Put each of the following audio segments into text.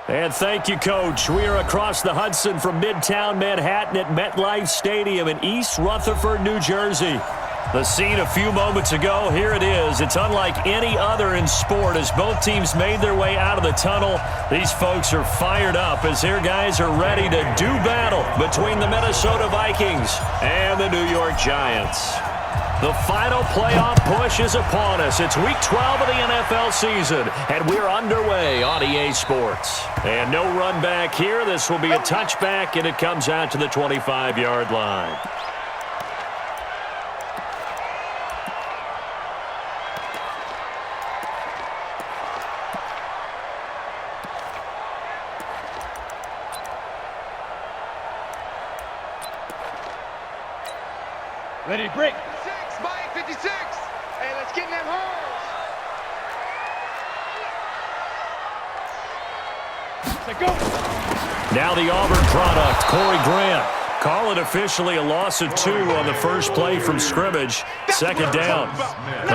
And thank you, Coach. We are across the Hudson from Midtown Manhattan at MetLife Stadium in East Rutherford, New Jersey. The scene a few moments ago, here it is. It's unlike any other in sport as both teams made their way out of the tunnel. These folks are fired up as their guys are ready to do battle between the Minnesota Vikings and the New York Giants. The final playoff push is upon us. It's Week 12 of the NFL season, and we're underway on EA Sports. And no run back here. This will be a touchback, and it comes out to the 25-yard line. Ready to break. 56. Hey, let's get in them holes. Let's go. Now the Auburn product, Corey Grant. Call it officially a loss of 2 on the first play from scrimmage. Second down.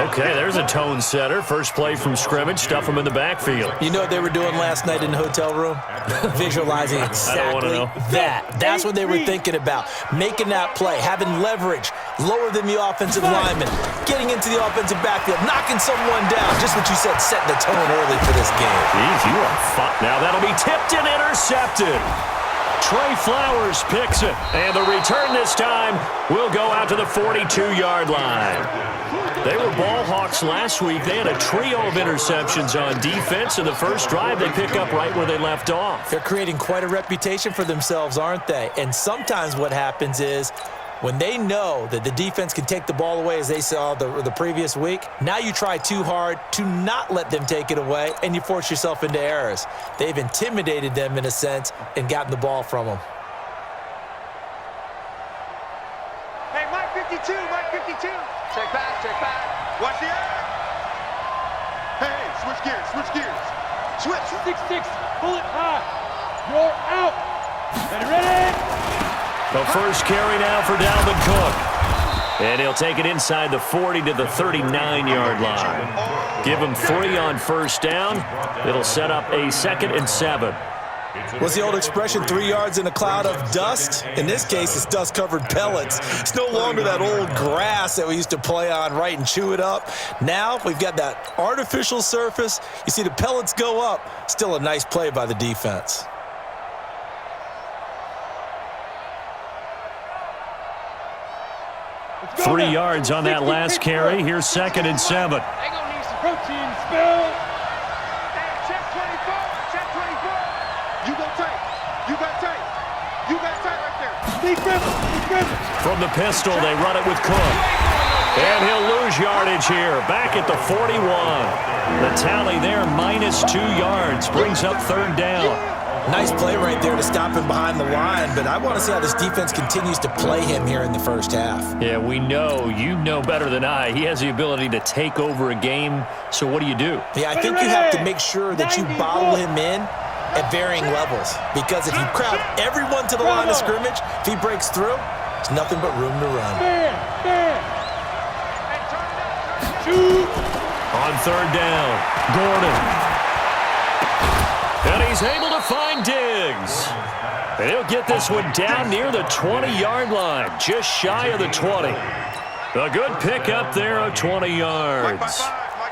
Okay, there's a tone setter. First play from scrimmage. Stuff them in the backfield. You know what they were doing last night in the hotel room? Visualizing exactly that. That's what they were thinking about. Making that play, having leverage, lower than the offensive lineman, getting into the offensive backfield, knocking someone down. Just what you said, setting the tone early for this game. Jeez, you are fun. Now that'll be tipped and intercepted. Trey Flowers picks it, and the return this time will go out to the 42-yard line. They were ball hawks last week. They had a trio of interceptions on defense, and the first drive they pick up right where they left off. They're creating quite a reputation for themselves, aren't they? And sometimes what happens is when they know that the defense can take the ball away, as they saw the previous week, now you try too hard to not let them take it away, and you force yourself into errors. They've intimidated them in a sense and gotten the ball from them. Hey, Mike 52, Mike 52. Check back, check back. Watch the air. Hey, switch gears, switch gears. Switch. 6-6, pull it high. You're out. Ready? The first carry now for Dalvin Cook. And he'll take it inside the 40 to the 39-yard line. Give him 3 on first down. It'll set up a 2nd and 7. What's the old expression, 3 yards in a cloud of dust? In this case, it's dust-covered pellets. It's no longer that old grass that we used to play on, right, and chew it up. Now we've got that artificial surface. You see the pellets go up. Still a nice play by the defense. 3 yards on that last carry. Here's 2nd and 7. They're going to need some protein, spill. Hey, check 24, check 24. You go tight. You got tight. You got tight right there. Defense. From the pistol, they run it with Cook. And he'll lose yardage here. Back at the 41. The tally there, -2 yards. Brings up 3rd down. Nice play right there to stop him behind the line, but I want to see how this defense continues to play him here in the first half. Yeah, we know. You know better than I. He has the ability to take over a game, so what do you do? Yeah, I think you have to make sure that you bottle him in at varying levels, because if you crowd everyone to the line of scrimmage, if he breaks through, there's nothing but room to run. Shoot. On 3rd down, Gordon. And he's able to find Diggs. And he'll get this one down near the 20-yard line, just shy of the 20. A good pickup there of 20 yards. Mike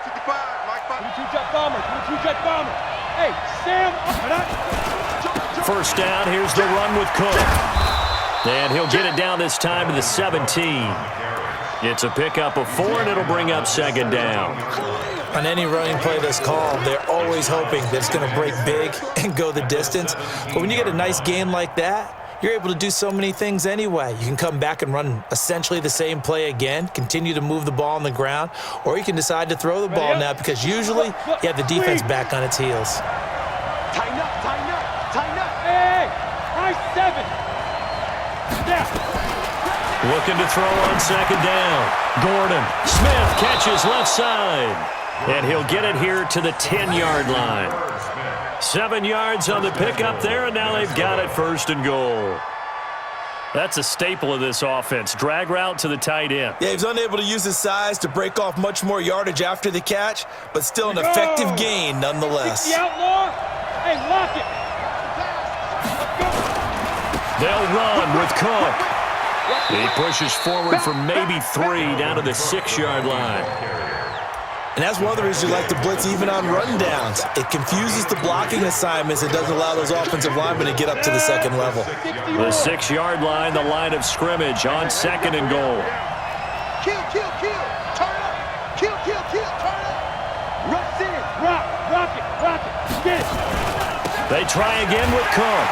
55, Mike 55. 22-jet bomber. Hey, Sam. First down, here's the run with Cook. And he'll get it down this time to the 17. It's a pickup of 4, and it'll bring up 2nd down. On any running play that's called, they're always hoping that it's going to break big and go the distance. But when you get a nice game like that, you're able to do so many things anyway. You can come back and run essentially the same play again, continue to move the ball on the ground, or you can decide to throw the ball now because usually you have the defense back on its heels. Tighten up, tighten up, tighten up. Hey, nice 7. Yeah. Looking to throw on 2nd down. Gordon. Smith catches left side. And he'll get it here to the 10-yard line. 7 yards on the pickup there, and now they've got it 1st and goal. That's a staple of this offense. Drag route to the tight end. Yeah, he's unable to use his size to break off much more yardage after the catch, but still an effective gain nonetheless. The outlaw. Hey, lock it. They'll run with Cook. He pushes forward for maybe 3 down to the 6-yard line. And that's one of the reasons you like to blitz even on rundowns. It confuses the blocking assignments. It doesn't allow those offensive linemen to get up to the second level. The 6-yard line, the line of scrimmage on 2nd and goal. Kill, kill, kill. Turn up. Kill, kill, kill. Turn up. Rush in. Rock it, get it. They try again with Cook.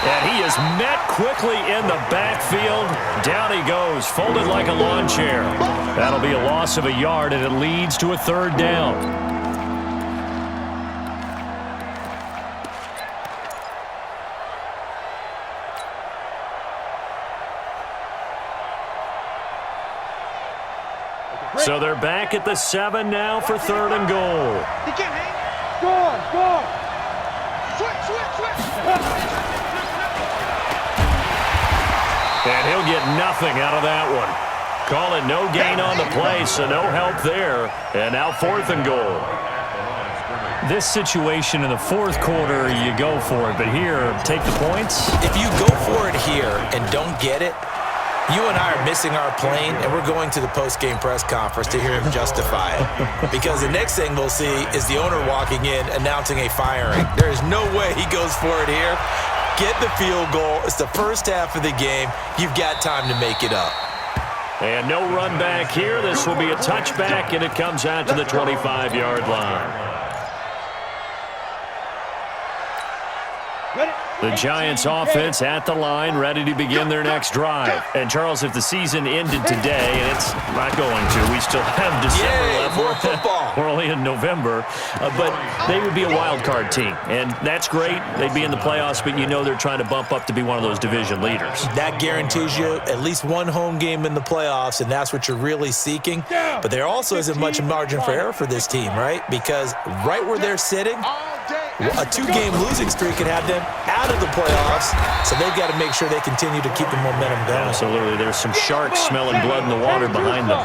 And he is met quickly in the backfield. Down he goes, folded like a lawn chair. That'll be a loss of a yard, and it leads to a 3rd down. So they're back at the 7 now for 3rd and goal. He can't hang. Score. Switch. And he'll get nothing out of that one. Call it no gain on the play, so no help there. And now 4th and goal. This situation in the 4th quarter, you go for it. But here, take the points. If you go for it here and don't get it, you and I are missing our plane, and we're going to the post-game press conference to hear him justify it. Because the next thing we'll see is the owner walking in announcing a firing. There is no way he goes for it here. Get the field goal. It's the first half of the game. You've got time to make it up. And no run back here. This will be a touchback, and it comes out to the 25-yard line. The Giants offense at the line, ready to begin their next drive. And, Charles, if the season ended today, and it's not going to, we still have December left. More football. We're only in November. But they would be a wild card team. And that's great. They'd be in the playoffs, but you know they're trying to bump up to be one of those division leaders. That guarantees you at least one home game in the playoffs, and that's what you're really seeking. But there also isn't much margin for error for this team, right? Because right where they're sitting, a 2-game losing streak could have them out of the playoffs, so they've got to make sure they continue to keep the momentum going. Absolutely. There's some sharks smelling blood in the water behind them.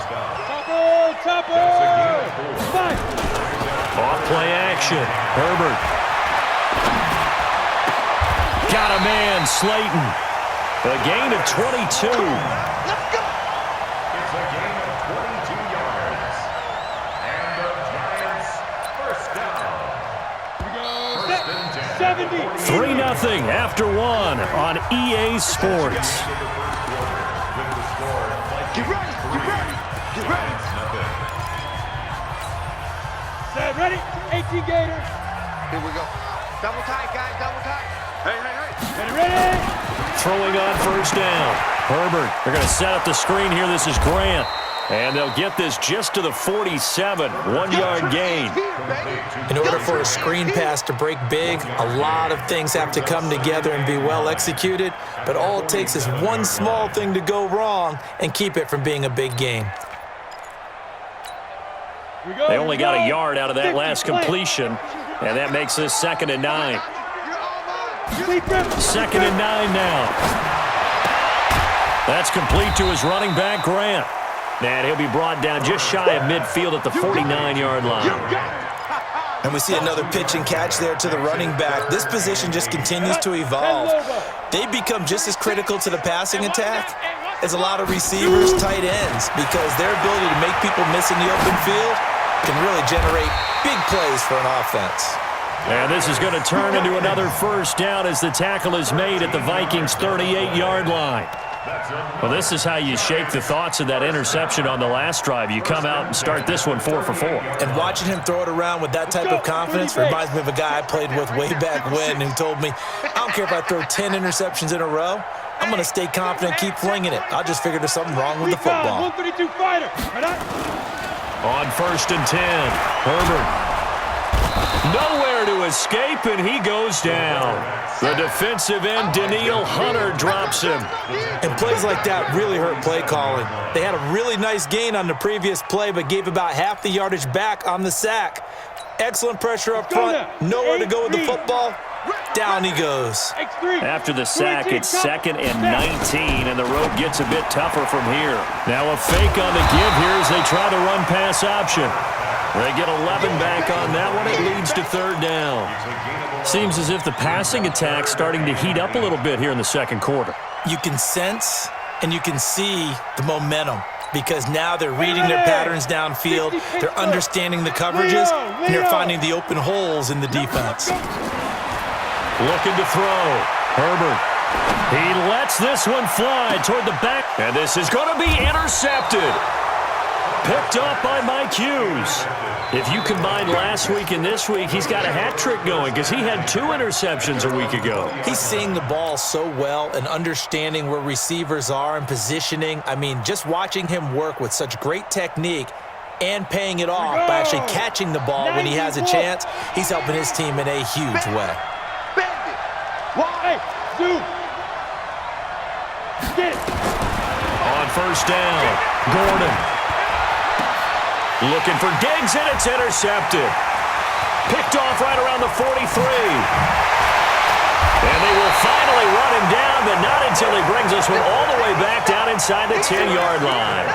Off play action. Herbert. Got a man, Slayton. A gain of 22. Let's go. It's a gain of 22 yards. And the Giants first down. 3-0 after 1 on EA Sports. Get ready. Set, ready? 18 Gator. Here we go. Double tight, guys, double tight. Hey. Ready? Throwing on 1st down. Herbert, they're going to set up the screen here. This is Grant. And they'll get this just to the 47, 1-yard gain. In order for a screen pass to break big, a lot of things have to come together and be well executed, but all it takes is one small thing to go wrong and keep it from being a big game. They only got a yard out of that last completion, and that makes this 2nd and 9. 2nd and 9 now. That's complete to his running back, Grant. And he'll be brought down just shy of midfield at the 49-yard line. And we see another pitch and catch there to the running back. This position just continues to evolve. They become just as critical to the passing attack as a lot of receivers, tight ends, because their ability to make people miss in the open field can really generate big plays for an offense. And this is going to turn into another 1st down as the tackle is made at the Vikings' 38-yard line. Well, this is how you shake the thoughts of that interception on the last drive. You come out and start this one 4 for 4. And watching him throw it around with that type of confidence reminds me of a guy I played with way back when who told me, I don't care if I throw 10 interceptions in a row. I'm going to stay confident, keep flinging it. I just figured there's something wrong with the football. 132 fighter. On 1st and 10, Herbert. Nowhere to escape, and he goes down. The defensive end, Daniil Hunter, drops him. And plays like that really hurt play calling. They had a really nice gain on the previous play, but gave about half the yardage back on the sack. Excellent pressure up front. Nowhere to go with the football. Down he goes. After the sack, it's 2nd and 19, and the road gets a bit tougher from here. Now a fake on the give here as they try the run-pass option. They get 11 back on that one. It leads to 3rd down. Seems as if the passing attack's starting to heat up a little bit here in the second quarter. You can sense and you can see the momentum because now they're reading their patterns downfield, they're understanding the coverages, and they're finding the open holes in the defense. Looking to throw. Herbert. He lets this one fly toward the back. And this is going to be intercepted. Picked up by Mike Hughes. If you combine last week and this week, he's got a hat trick going because he had 2 interceptions a week ago. He's seeing the ball so well and understanding where receivers are and positioning. I mean, just watching him work with such great technique and paying it off by actually catching the ball when he has a chance, he's helping his team in a huge way. Hey, Zoo. Get it. On first down, Gordon. Looking for Diggs, and it's intercepted. Picked off right around the 43. And they will finally run him down, but not until he brings this one all the way back down inside the 10-yard line.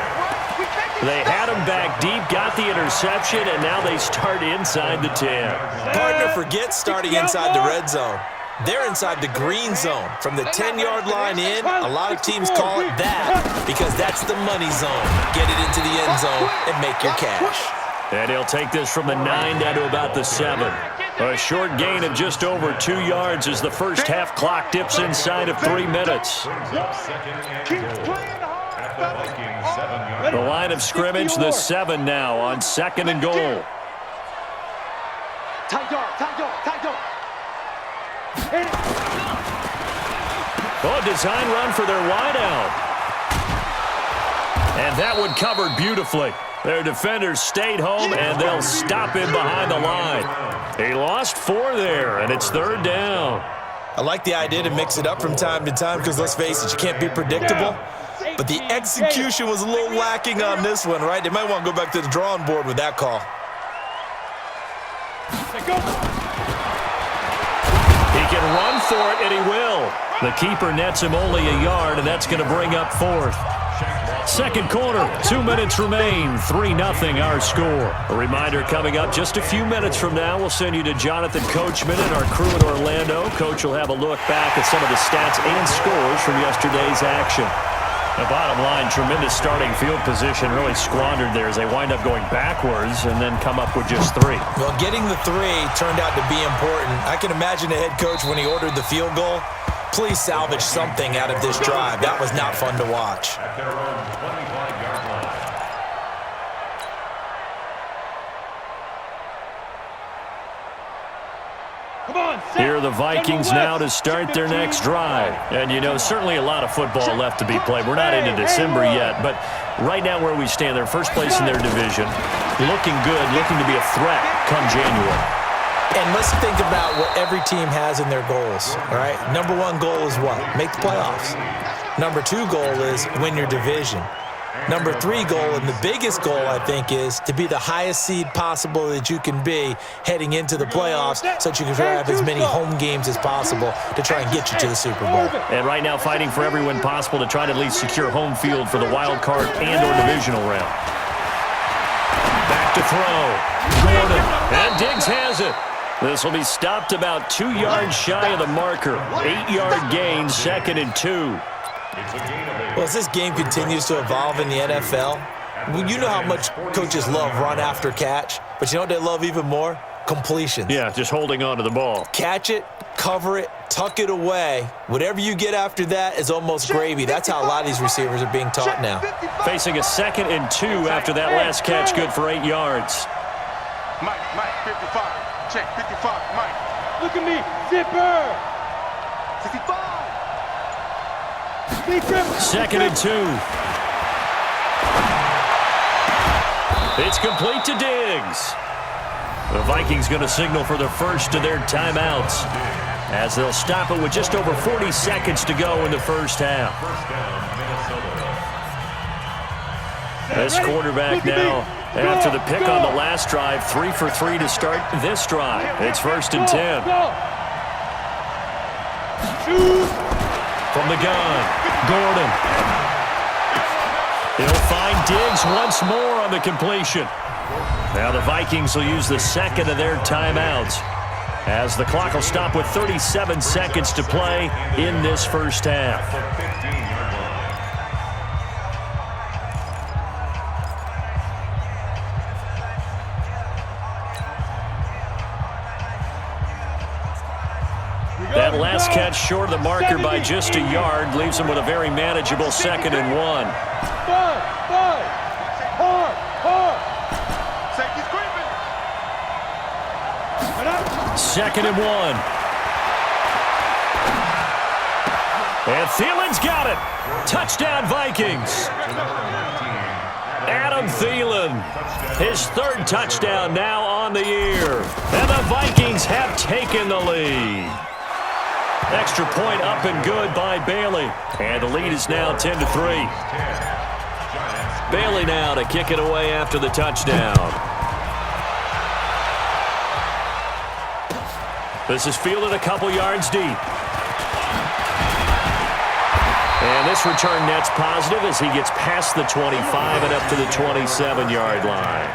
They had him back deep, got the interception, and now they start inside the 10. Partner forgets starting inside the red zone. They're inside the green zone. From the 10-yard line in, a lot of teams call it that because that's the money zone. Get it into the end zone and make your cash. And he'll take this from the 9 down to about the 7. A short gain of just over 2 yards as the first half clock dips inside of 3 minutes. The line of scrimmage, the 7 now on 2nd and goal. Tight dog. Oh, design run for their wideout. And that one covered beautifully. Their defenders stayed home, and they'll stop him behind the line. He lost 4 there, and it's 3rd down. I like the idea to mix it up from time to time because, let's face it, you can't be predictable. But the execution was a little lacking on this one, right? They might want to go back to the drawing board with that call. He can run for it, and he will. The keeper nets him only a yard, and that's going to bring up 4th. Second quarter, 2 minutes remain, 3-0 our score. A reminder coming up just a few minutes from now, we'll send you to Jonathan Coachman and our crew in Orlando. Coach will have a look back at some of the stats and scores from yesterday's action. The bottom line, tremendous starting field position, really squandered there as they wind up going backwards and then come up with just 3. Well, getting the 3 turned out to be important. I can imagine the head coach when he ordered the field goal. Please salvage something out of this drive. That was not fun to watch. At their own 25-yard line. Here are the Vikings now to start their next drive. And, you know, certainly a lot of football left to be played. We're not into December yet, but right now where we stand, they're first place in their division, looking good, looking to be a threat come January. And let's think about what every team has in their goals, all right? Number 1 goal is what? Make the playoffs. Number 2 goal is win your division. Number 3 goal, and the biggest goal, I think, is to be the highest seed possible that you can be heading into the playoffs so that you can have as many home games as possible to try and get you to the Super Bowl. And right now fighting for every win possible to try to at least secure home field for the wild card and or divisional round. Back to throw. Gordon. And Diggs has it. This will be stopped about 2 yards shy of the marker. 8-yard gain, 2nd and 2. Well, as this game continues to evolve in the NFL, you know how much coaches love run after catch, but you know what they love even more? Completions. Yeah, just holding on to the ball. Catch it, cover it, tuck it away. Whatever you get after that is almost gravy. That's how a lot of these receivers are being taught now. Facing a 2nd and 2 after that last catch, good for 8 yards. Mike, 55. Check, 55, Mike. Look at me, zipper. 55. 2nd and 2. It's complete to Diggs. The Vikings going to signal for the first of their timeouts as they'll stop it with just over 40 seconds to go in the first half. This quarterback now, after the pick on the last drive, 3 for 3 to start this drive. It's 1st and 10. From the gun, Gordon. He'll find Diggs once more on the completion. Now the Vikings will use the 2nd of their timeouts as the clock will stop with 37 seconds to play in this first half. That last catch short of the marker by just a yard leaves him with a very manageable 2nd and 1. Safety's creeping. 2nd and 1. And Thielen's got it. Touchdown, Vikings. Adam Thielen, his 3rd touchdown now on the year. And the Vikings have taken the lead. Extra point up and good by Bailey. And the lead is now 10-3. Bailey now to kick it away after the touchdown. This is fielded a couple yards deep. And this return net's positive as he gets past the 25 and up to the 27-yard line.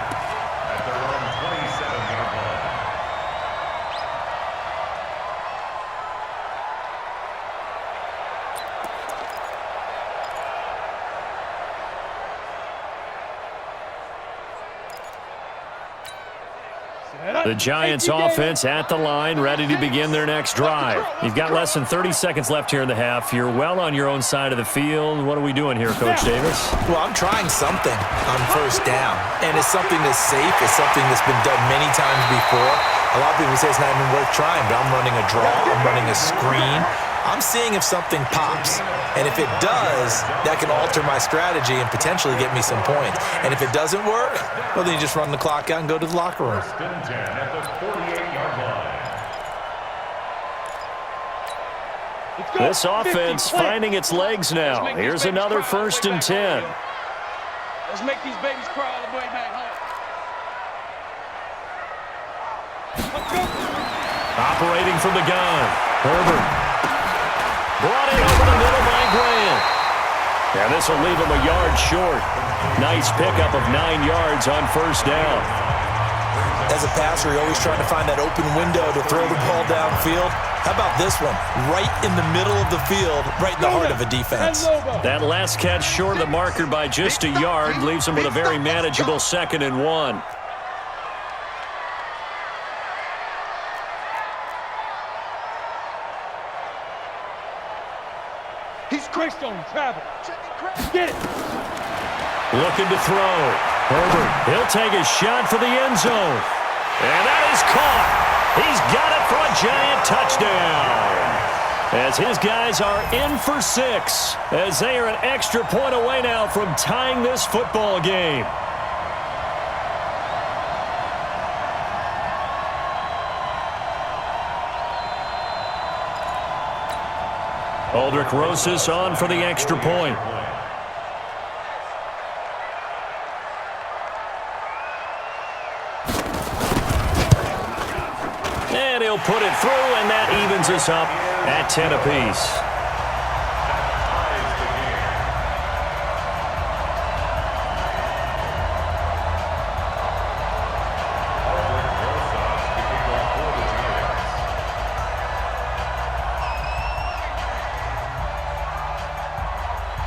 The Giants offense at the line, ready to begin their next drive. You've got less than 30 seconds left here in the half. You're well on your own side of the field. What are we doing here, Coach Davis? Well, I'm trying something on first down, and it's something that's safe. It's something that's been done many times before. A lot of people say it's not even worth trying, but I'm running a draw. I'm running a screen. I'm seeing if something pops, and if it does, that can alter my strategy and potentially get me some points. And if it doesn't work, well, then you just run the clock out and go to the locker room. This offense finding its legs now. Here's another 1st and 10. Let's make these babies cry all the way back home. Operating from the gun, Herbert. Brought in over the middle by Grant. And this will leave him a yard short. Nice pickup of 9 yards on first down. As a passer, you're always trying to find that open window to throw the ball downfield. How about this one? Right in the middle of the field, right in the heart of a defense. That last catch short of the marker by just a yard leaves him with a very manageable 2nd and 1. He's Christ on travel. Get it. Looking to throw. Herbert, he'll take a shot for the end zone. And that is caught. He's got it for a giant touchdown. As his guys are in for 6, as they are an extra point away now from tying this football game. Aldrich Rosas on for the extra point. And he'll put it through, and that evens us up at 10 apiece.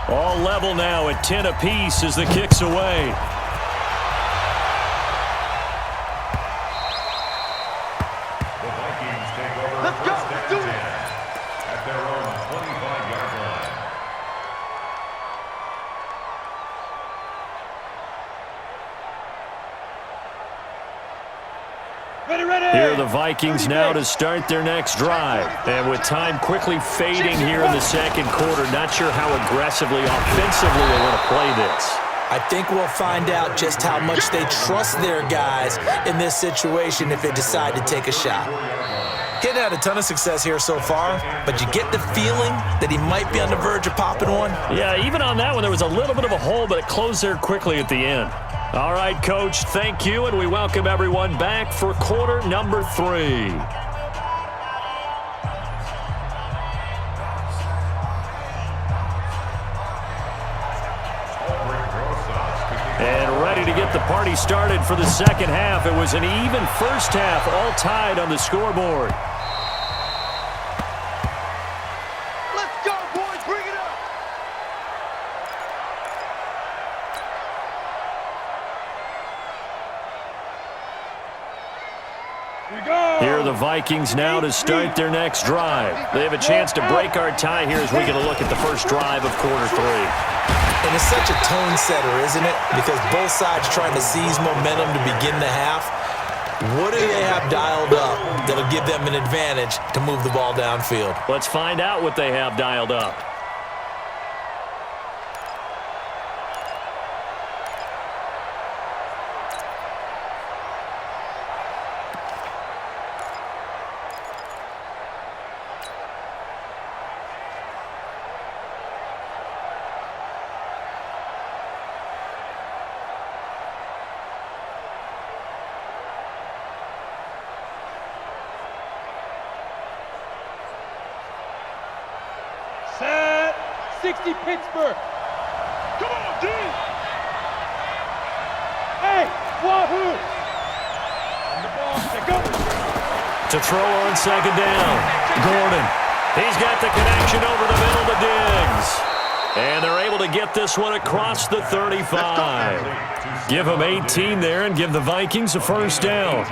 All level now at 10 apiece as the kick's away. The Vikings take over. Let's go. Let's do it. At their own 25-yard line. Here are the Vikings now to start their next drive. And with time quickly fading here in the second quarter, not sure how aggressively, offensively they want to play this. I think we'll find out just how much they trust their guys in this situation if they decide to take a shot. He hadn't had a ton of success here so far, but you get the feeling that he might be on the verge of popping one. Yeah, even on that one, there was a little bit of a hole, but it closed there quickly at the end. All right, Coach, thank you, and we welcome everyone back for quarter number 3. And ready to get the party started for the second half. It was an even first half, all tied on the scoreboard. Let's go, boys. Bring it up. Here we go. Here are the Vikings now to start their next drive. They have a chance to break our tie here as we get a look at the first drive of quarter 3. And it's such a tone setter, isn't it? Because both sides trying to seize momentum to begin the half. What do they have dialed up that'll give them an advantage to move the ball downfield? Let's find out what they have dialed up. Set. 60 Pittsburgh. Come on, D. Hey, Wahoo. On the ball. Let go. To throw on second down. Gordon. He's got the connection over the middle to Diggs. And they're able to get this one across the 35. Give them 18 there and give the Vikings a first down.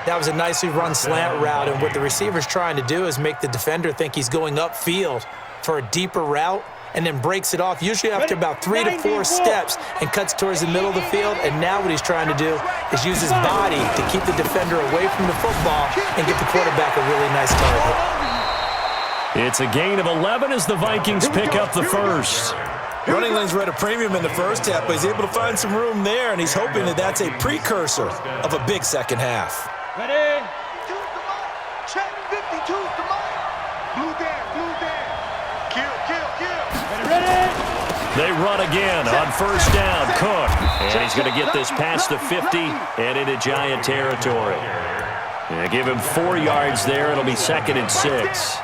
That was a nicely run slant route, and what the receiver's trying to do is make the defender think he's going upfield for a deeper route and then breaks it off, usually after about 3 to 4 steps, and cuts towards the middle of the field. And now what he's trying to do is use his body to keep the defender away from the football and get the quarterback a really nice target. It's a gain of 11 as the Vikings pick up the first. Running lanes were at a premium in the first half, but he's able to find some room there, and he's hoping that that's a precursor of a big second half. Ready? 52's the mic. Check 52's the mic. Blue down. Kill. Ready? They run again on first down. Cook. And he's going to get this past the 50 and into Giant territory. Give him 4 yards there. It'll be 2nd and 6.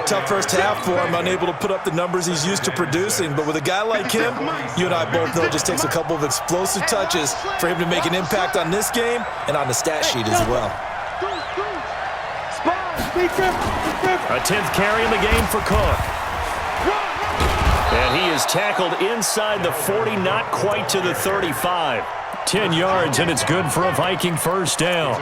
Tough first half for him, unable to put up the numbers he's used to producing. But with a guy like him, you and I both know it just takes a couple of explosive touches for him to make an impact on this game and on the stat sheet as well. A 10th carry in the game for Cook. And he is tackled inside the 40, not quite to the 35. 10 yards, and it's good for a Viking first down.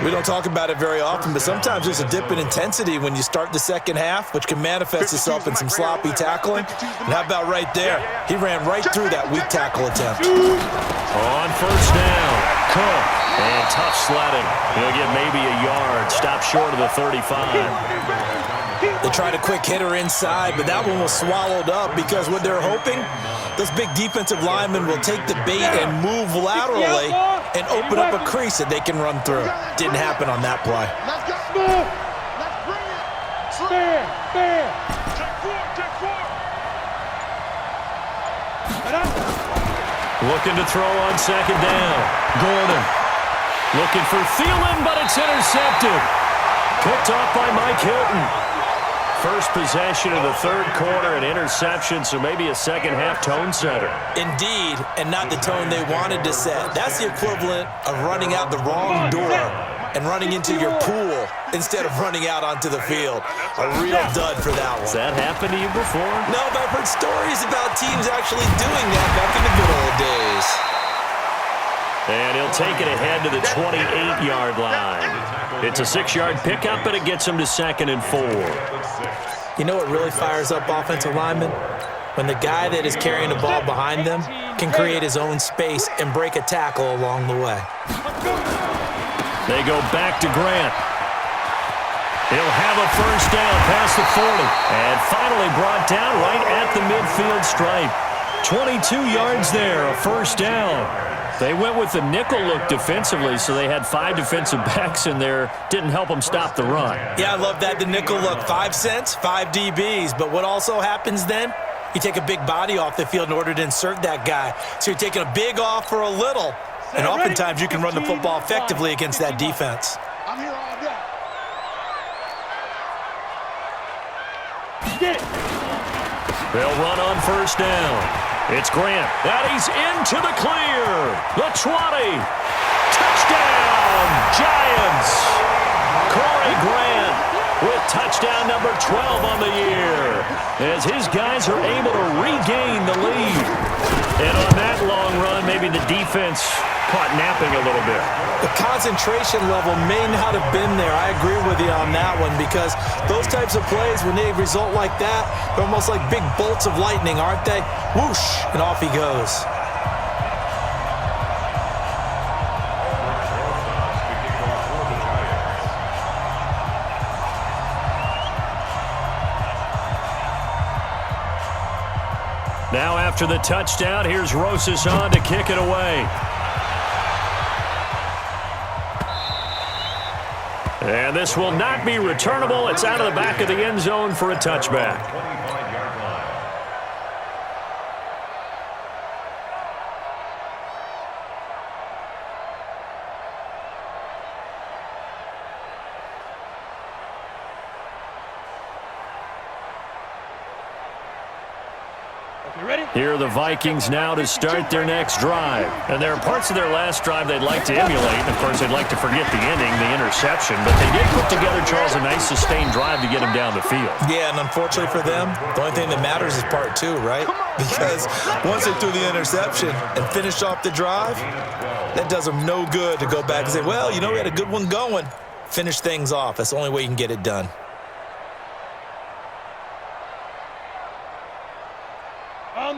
We don't talk about it very often, but sometimes there's a dip in intensity when you start the second half, which can manifest itself in some sloppy tackling. And how about right there? He ran right through that weak tackle attempt. On first down, Cook. And tough sledding. He'll get maybe a yard. Stop short of the 35. They tried a quick hitter inside, but that one was swallowed up because what they're hoping, those big defensive linemen will take the bait and move laterally and open up a crease that they can run through. Didn't happen on that play. Let's go. Let's bring it. Fair. Check 4. Looking to throw on second down. Gordon. Looking for Thielen, but it's intercepted. Picked off by Mike Hilton. First possession of the third quarter, an interception, so maybe a second half tone setter. Indeed, and not the tone they wanted to set. That's the equivalent of running out the wrong door and running into your pool instead of running out onto the field. A real dud for that one. Has that happened to you before? No, but I've heard stories about teams actually doing that back in the good old days. And he'll take it ahead to the 28-yard line. It's a 6-yard pickup, and it gets him to 2nd and 4. You know what really fires up offensive linemen? When the guy that is carrying the ball behind them can create his own space and break a tackle along the way. They go back to Grant. He'll have a first down past the 40. And finally brought down right at the midfield stripe. 22 yards there, a first down. They went with the nickel look defensively, so they had 5 defensive backs in there. Didn't help them stop the run. Yeah, I love that, the nickel look. 5 cents, 5 DBs. But what also happens then? You take a big body off the field in order to insert that guy. So you're taking a big off for a little. And oftentimes you can run the football effectively against that defense. I'm here all day. Get it. They'll run on first down. It's Grant. And he's into the clear. The 20. Touchdown, Giants. Corey Grant with touchdown number 12 on the year as his guys are able to regain the lead. And on that long run, maybe the defense caught napping a little bit. The concentration level may not have been there. I agree with you on that one because those types of plays, when they result like that, they're almost like big bolts of lightning, aren't they? Whoosh, and off he goes. Now after the touchdown, here's Rosas on to kick it away. And this will not be returnable. It's out of the back of the end zone for a touchback. 25-yard line. Here are the Vikings now to start their next drive. And there are parts of their last drive they'd like to emulate. Of course, they'd like to forget the ending, the interception. But they did put together, Charles, a nice sustained drive to get him down the field. Yeah, and unfortunately for them, the only thing that matters is part two, right? Because once they threw the interception and finished off the drive, that does them no good to go back and say, well, you know, we had a good one going. Finish things off. That's the only way you can get it done.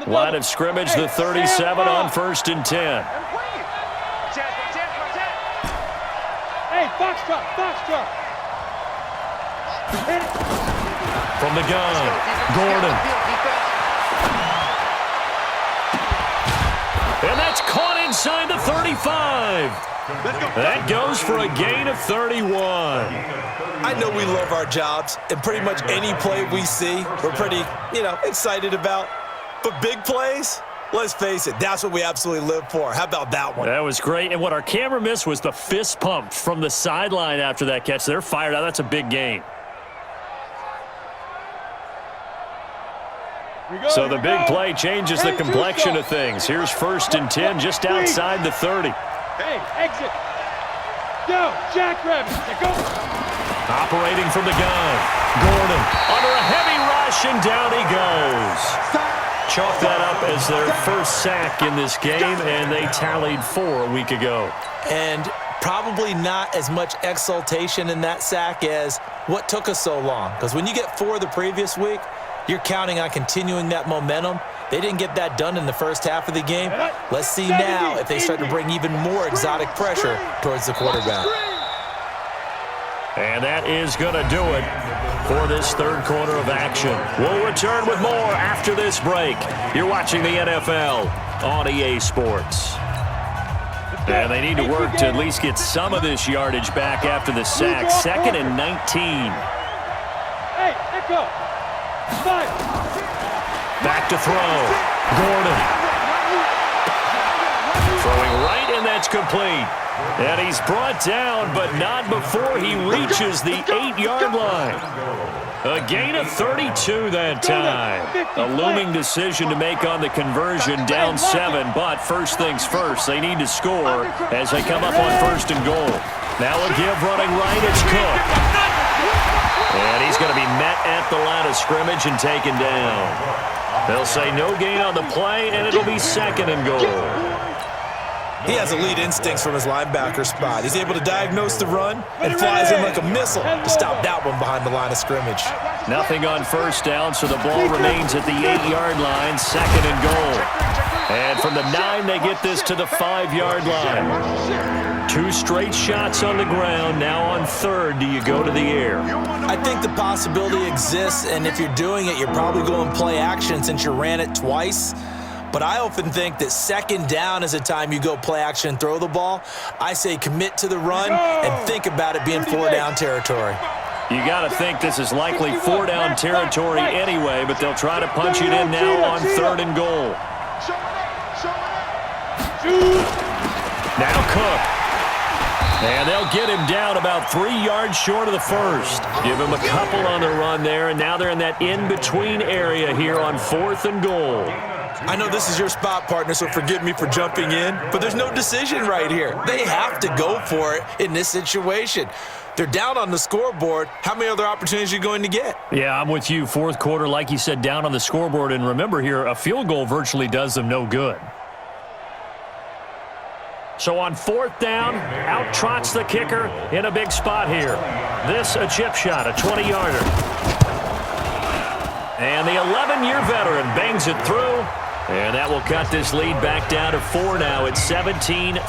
Line of scrimmage, the 37 on 1st and 10. Hey, foxtrot, foxtrot. From the gun, Gordon. And that's caught inside the 35. That goes for a gain of 31. I know we love our jobs, and pretty much any play we see, we're pretty, excited about. But big plays, let's face it, that's what we absolutely live for. How about that one? That was great. And what our camera missed was the fist pump from the sideline after that catch. They're fired out. That's a big gain. So the big play changes the complexion of things. Here's 1st and 10 just outside the 30. Hey, exit. Go, jackrabbit. Go. Operating from the gun. Gordon under a heavy rush, and down he goes. Chalk that up as their first sack in this game, and they tallied 4 a week ago. And probably not as much exultation in that sack as what took us so long. Because when you get 4 the previous week, you're counting on continuing that momentum. They didn't get that done in the first half of the game. Let's see now if they start to bring even more exotic pressure towards the quarterback. And that is going to do it for this third quarter of action. We'll return with more after this break. You're watching the NFL on EA Sports. And they need to work to at least get some of this yardage back after the sack. 2nd and 19. Hey, echo. Back to throw. Gordon. Throwing right, and that's complete. And he's brought down, but not before he reaches the 8-yard line. A gain of 32 that time. A looming decision to make on the conversion, down 7, but first things first, they need to score as they come up on 1st and goal. Now a give running right, it's Cook. And he's going to be met at the line of scrimmage and taken down. They'll say no gain on the play, and it'll be 2nd and goal. He has elite instincts from his linebacker spot. He's able to diagnose the run and flies in like a missile to stop that one behind the line of scrimmage. Nothing on 1st down, so the ball remains at the 8-yard line, 2nd and goal. And from the 9, they get this to the 5-yard line. 2 straight shots on the ground. Now on 3rd, do you go to the air? I think the possibility exists, and if you're doing it, you're probably going play action since you ran it twice. But I often think that 2nd down is a time you go play action and throw the ball. I say commit to the run and think about it being 4-down territory. You got to think this is likely 4-down territory anyway, but they'll try to punch it in now on 3rd and goal. Now Cook. And they'll get him down about 3 yards short of the 1st. Give him a couple on the run there, and now they're in that in-between area here on 4th and goal. I know this is your spot, partner, so forgive me for jumping in, but there's no decision right here. They have to go for it in this situation. They're down on the scoreboard. How many other opportunities are you going to get? Yeah, I'm with you. Fourth quarter, like you said, down on the scoreboard. And remember here, a field goal virtually does them no good. So on fourth down, out trots the kicker in a big spot here. This a chip shot, a 20-yarder. And the 11-year veteran bangs it through. And that will cut this lead back down to 4 now. It's 17-13.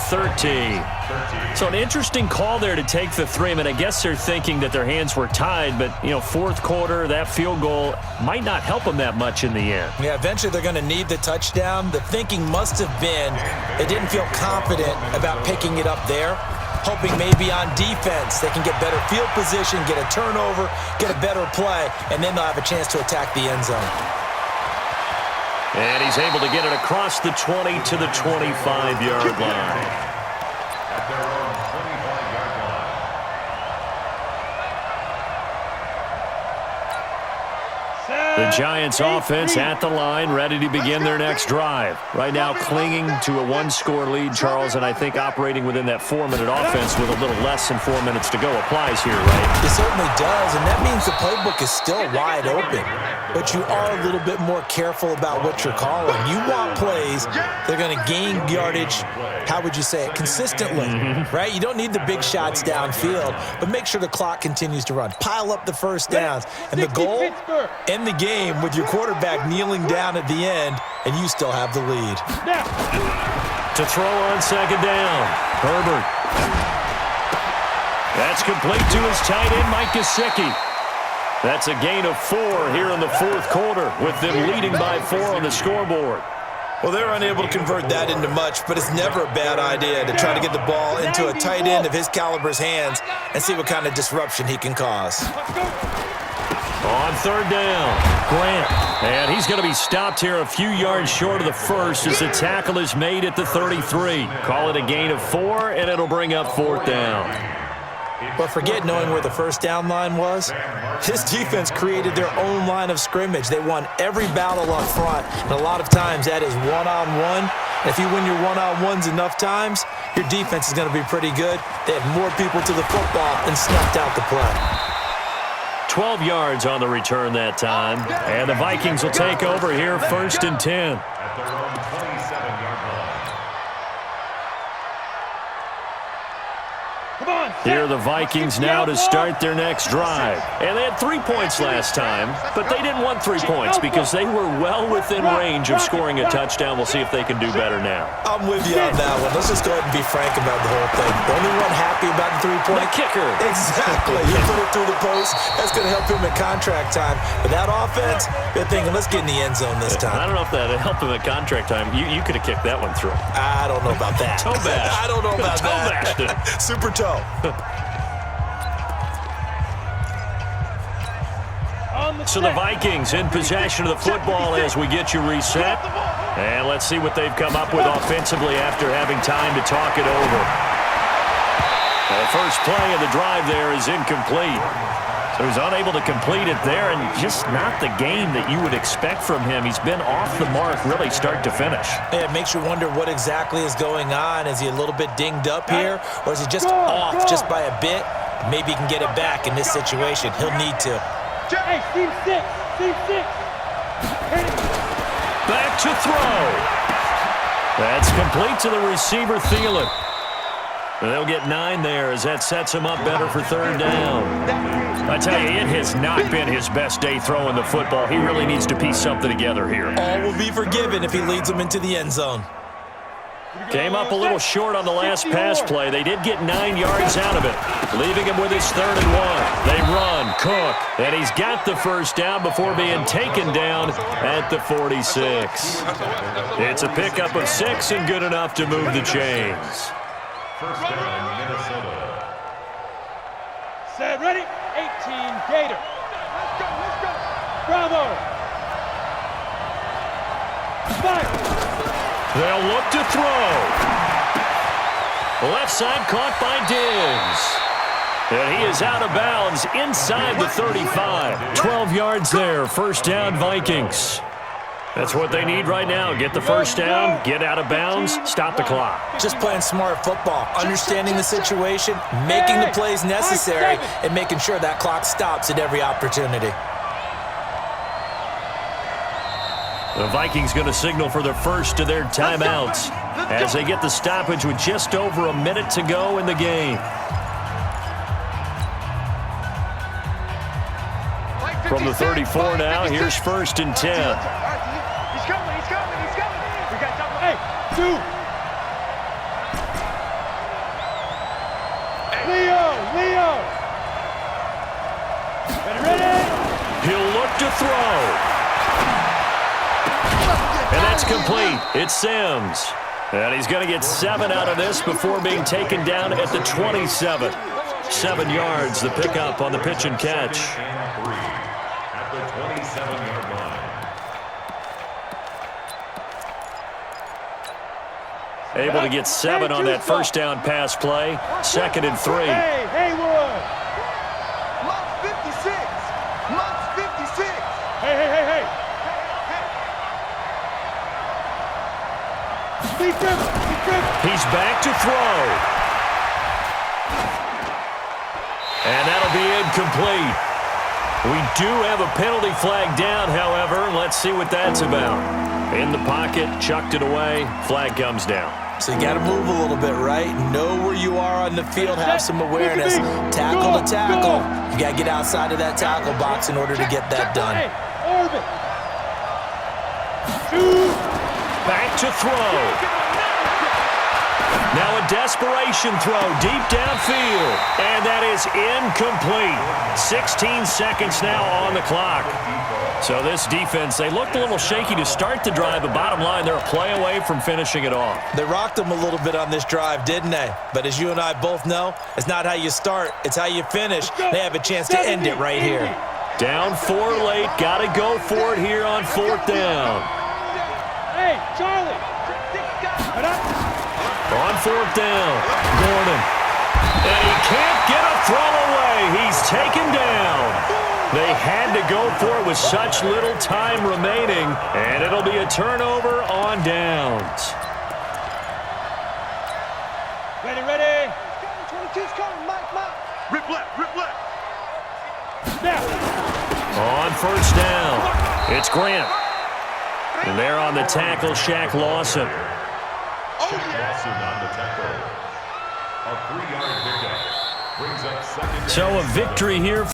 So an interesting call there to take the 3. I mean, I guess they're thinking that their hands were tied, but, you know, fourth quarter, that field goal might not help them that much in the end. Yeah, eventually they're going to need the touchdown. The thinking must have been they didn't feel confident about picking it up there, hoping maybe on defense they can get better field position, get a turnover, get a better play, and then they'll have a chance to attack the end zone. And he's able to get it across the 20 to the 25-yard line. At their own 25-yard line. The Giants offense at the line, ready to begin their next drive. Right now clinging to a one-score lead, Charles, and I think operating within that 4-minute offense with a little less than 4 minutes to go applies here, right? It certainly does, and that means the playbook is still wide open. But you are a little bit more careful about what you're calling. You want plays that are going to gain yardage, how would you say it, consistently, right? You don't need the big shots downfield, but make sure the clock continues to run. Pile up the first downs. And the goal, end the game with your quarterback kneeling down at the end, and you still have the lead. To throw on second down, Herbert. That's complete to his tight end, Mike Gesicki. That's a gain of 4 here in the fourth quarter, with them leading by 4 on the scoreboard. Well, they're unable to convert that into much, but it's never a bad idea to try to get the ball into a tight end of his caliber's hands and see what kind of disruption he can cause. On third down, Grant. And he's going to be stopped here a few yards short of the first as the tackle is made at the 33. Call it a gain of 4, and it'll bring up fourth down. But forget knowing where the first down line was. His defense created their own line of scrimmage. They won every battle up front, and a lot of times that is one-on-one. If you win your one-on-ones enough times, your defense is going to be pretty good. They have more people to the football and snuffed out the play. 12 yards on the return that time, and the Vikings will take over here first and 10. At their own 27-yard line. Here are the Vikings now to start their next drive. And they had 3 points last time, but they didn't want 3 points because they were well within range of scoring a touchdown. We'll see if they can do better now. I'm with you on that one. Let's just go ahead and be frank about the whole thing. The only one happy about the 3-point? The kicker. Exactly. You put it through the post. That's going to help him at contract time. But that offense, they're thinking, let's get in the end zone this time. I don't know if that helped him at contract time. You could have kicked that one through. I don't know about that. Toe bash. I don't know about toe that. bashed. Super toe. So the Vikings in possession of the football as we get you reset. And let's see what they've come up with offensively after having time to talk it over. The first play of the drive there is incomplete. So he's unable to complete it there, and just not the game that you would expect from him. He's been off the mark really start to finish. Yeah, it makes you wonder what exactly is going on. Is he a little bit dinged up here, or is he just off just by a bit? Maybe he can get it back in this situation. He'll need to. Hey, team 6. Back to throw. That's complete to the receiver, Thielen. And they'll get 9 there as that sets him up better for third down. I tell you, it has not been his best day throwing the football. He really needs to piece something together here. All will be forgiven if he leads them into the end zone. Came up a little short on the last pass play. They did get 9 yards out of it, leaving him with his 3rd and 1. They run, Cook, and he's got the first down before being taken down at the 46. It's a pickup of 6 and good enough to move the chains. First down, Minnesota. Set, ready, 18, Gator. Let's go. Bravo. Fire. They'll look to throw. Left side caught by Diggs. And he is out of bounds inside the 35. 12 yards there, first down Vikings. That's what they need right now. Get the first down, get out of bounds, stop the clock. Just playing smart football, understanding the situation, making the plays necessary, and making sure that clock stops at every opportunity. The Vikings going to signal for the first of their timeouts as they get the stoppage with just over a minute to go in the game. From the 34 now, here's 1st and 10. He's coming, he's coming, he's coming. We got double. Hey, 2. Leo. Ready? He'll look to throw. And that's complete. It's Sims. And he's going to get 7 out of this before being taken down at the 27. 7 yards, the pickup on the pitch and catch. At the 27-yard line. Able to get 7 on that first down pass play. 2nd and 3. Hey, Haywood. Monk's 56. Monk's 56. Hey. He's He's back to throw. And that'll be incomplete. We do have a penalty flag down, however. Let's see what that's about. In the pocket, chucked it away. Flag comes down. So you got to move a little bit, right? Know where you are on the field, have some awareness. Tackle to tackle. You got to get outside of that tackle box in order to get that done. Orbit. Back to throw. Now a desperation throw deep downfield. And that is incomplete. 16 seconds now on the clock. So this defense, they looked a little shaky to start the drive, but bottom line, they're a play away from finishing it off. They rocked them a little bit on this drive, didn't they? But as you and I both know, it's not how you start, it's how you finish. They have a chance to end it right here. Down 4 late, got to go for it here on 4th down. Hey, Charlie. On 4th down, Gordon. And he can't get a throw away. He's taken down. They had to go for it with such little time remaining, and it'll be a turnover on downs. Ready. 22's coming, Mike. Rip left. Now. On 1st down, it's Grant. And there on the tackle, Shaq Lawson. Lawson on the tackle. A 3-yard pickup brings up 2nd. So a victory here.